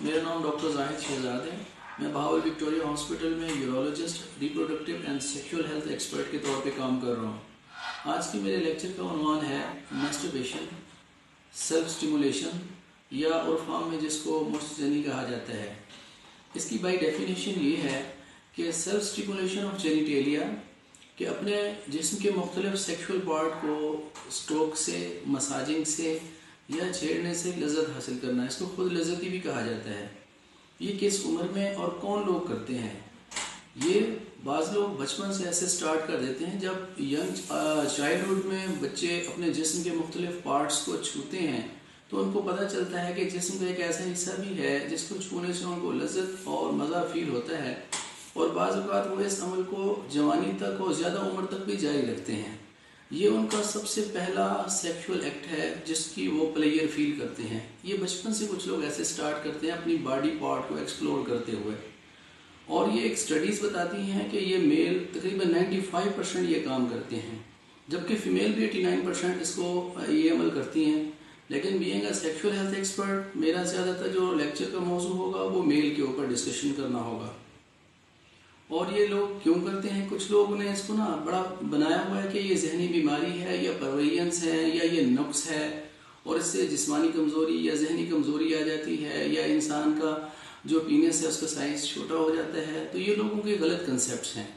मेरा नाम डॉक्टर जाहिद शहजाद है। मैं बहावल विक्टोरिया हॉस्पिटल में urologist, reproductive and sexual health expert के तौर पे काम कर रहा हूँ। आज की मेरे लेक्चर का उन्वान है मैस्टरबेशन, सेल्फ स्टिमुलेशन या उर्फाम में जिसको मुस्तजनी कहा जाता है। इसकी बाई डेफिनेशन ये है कि सेल्फ स्टिमुलेशन ऑफ जेनिटेलिया कि अपने जिस्म के मुख्तलिफ सेक्सुअल पार्ट को स्ट्रोक से, मसाजिंग से या छेड़ने से लज़्ज़त हासिल करना, इसको खुद लज़्ज़ती भी कहा जाता है। ये किस उम्र में और कौन लोग करते हैं? ये बाज़ लोग बचपन से ऐसे स्टार्ट कर देते हैं। जब यंग चाइल्डहुड में बच्चे अपने जिस्म के मुख्तलिफ पार्ट्स को छूते हैं तो उनको पता चलता है कि जिस्म का एक ऐसा हिस्सा भी है जिसको छूने से उनको लज़्ज़त और मज़ा फील होता है, और बाज़ औक़ात वो इस अमल को जवानी तक और ज़्यादा उम्र तक भी जारी रखते हैं। ये उनका सबसे पहला सेक्सुअल एक्ट है जिसकी वो प्लेयर फील करते हैं। ये बचपन से कुछ लोग ऐसे स्टार्ट करते हैं अपनी बॉडी पार्ट को एक्सप्लोर करते हुए, और ये एक स्टडीज़ बताती हैं कि ये मेल तकरीबन 95% ये काम करते हैं, जबकि फ़ीमेल भी 89% इसको ये अमल करती हैं। लेकिन being a sexual health expert, मेरा ज़्यादातर जो लेक्चर का मौजू होगा वो मेल के ऊपर डिस्कशन करना होगा। और ये लोग क्यों करते हैं? कुछ लोगों ने इसको ना बड़ा बनाया हुआ है कि ये जहनी बीमारी है या परवेरियंस है या ये नुक्स है और इससे जिस्मानी कमज़ोरी या जहनी कमज़ोरी आ जाती है या इंसान का जो पीनेस है उसका साइज़ छोटा हो जाता है। तो ये लोगों के गलत कंसेप्ट्स हैं।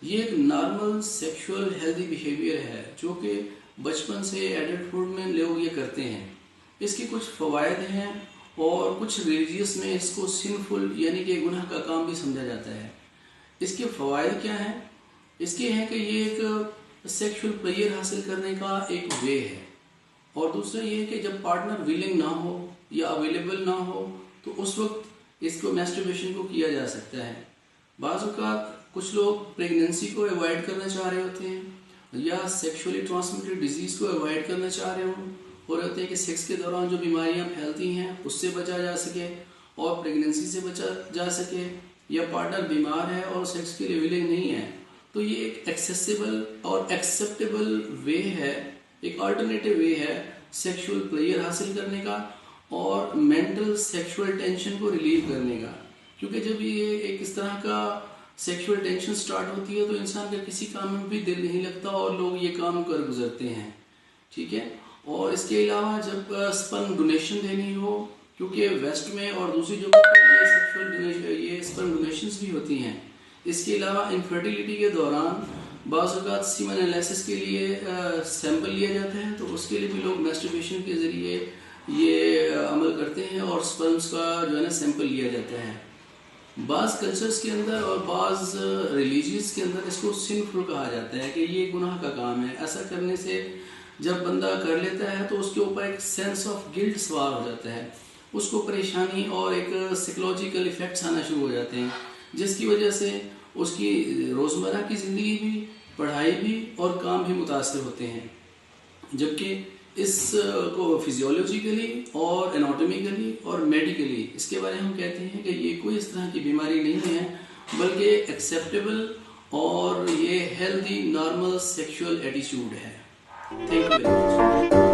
ये एक नॉर्मल सेक्सुअल हेल्दी बिहेवियर है जो कि बचपन से एडल्टहुड में लोग ये करते हैं। इसके कुछ फ़वाइद हैं और कुछ रिलीजियस में इसको सिनफुल यानी कि गुनाह का काम भी समझा जाता है। इसके फ़वाइद क्या हैं? इसके हैं कि ये एक सेक्सुअल प्लेयर हासिल करने का एक वे है, और दूसरा ये है कि जब पार्टनर विलिंग ना हो या अवेलेबल ना हो तो उस वक्त इसको मैस्टरबेशन को किया जा सकता है। बाज़ औक़ात कुछ लोग प्रेगनेंसी को अवॉइड करना चाह रहे होते हैं या सेक्सुअली ट्रांसमिटेड डिजीज़ को अवॉइड करना चाह रहे होते हैं कि सेक्स के दौरान जो बीमारियां फैलती हैं उससे बचा जा सके और प्रेगनेंसी से बचा जा सके, या पार्टनर बीमार है और सेक्स के लिए विलिंग नहीं है। तो ये एक एक्सेसिबल और एक्सेप्टेबल वे है, एक अल्टरनेटिव वे है सेक्सुअल प्लेयर हासिल करने का और मेंटल सेक्सुअल टेंशन को रिलीव करने का। क्योंकि जब ये एक इस तरह का सेक्सुअल टेंशन स्टार्ट होती है तो इंसान का किसी काम में भी दिल नहीं लगता और लोग ये काम कर गुजरते हैं। ठीक है। और इसके अलावा जब स्पर्म डोनेशन देनी हो, क्योंकि वेस्ट में और दूसरी जगहों पर ये सेक्सुअल स्पर्म डोनेशंस भी होती हैं। इसके अलावा इनफर्टिलिटी के दौरान बाज़ औक़ात सीमन एनालिसिस के लिए सैंपल लिया जाता है, तो उसके लिए भी लोग मैस्टरबेशन के ज़रिए ये अमल करते हैं और स्पर्म्स का जो है ना सैंपल लिया जाता है। बाज़ कल्चर्स के अंदर और बाज़ रिलीजियस के अंदर इसको सिनफुल कहा जाता है कि ये गुनाह का काम है। ऐसा करने से जब बंदा कर लेता है तो उसके ऊपर एक सेंस ऑफ गिल्ट सवार हो जाता है, उसको परेशानी और एक साइकोलॉजिकल इफ़ेक्ट्स आना शुरू हो जाते हैं, जिसकी वजह से उसकी रोज़मर्रा की ज़िंदगी भी, पढ़ाई भी और काम भी मुतासर होते हैं। जबकि इसको फिजियोलॉजिकली और एनाटॉमिकली और मेडिकली इसके बारे में हम कहते हैं कि ये कोई इस तरह की बीमारी नहीं है, बल्कि एक्सेप्टेबल और ये हेल्दी नॉर्मल सेक्सुअल एटीट्यूड है। Thank you very much.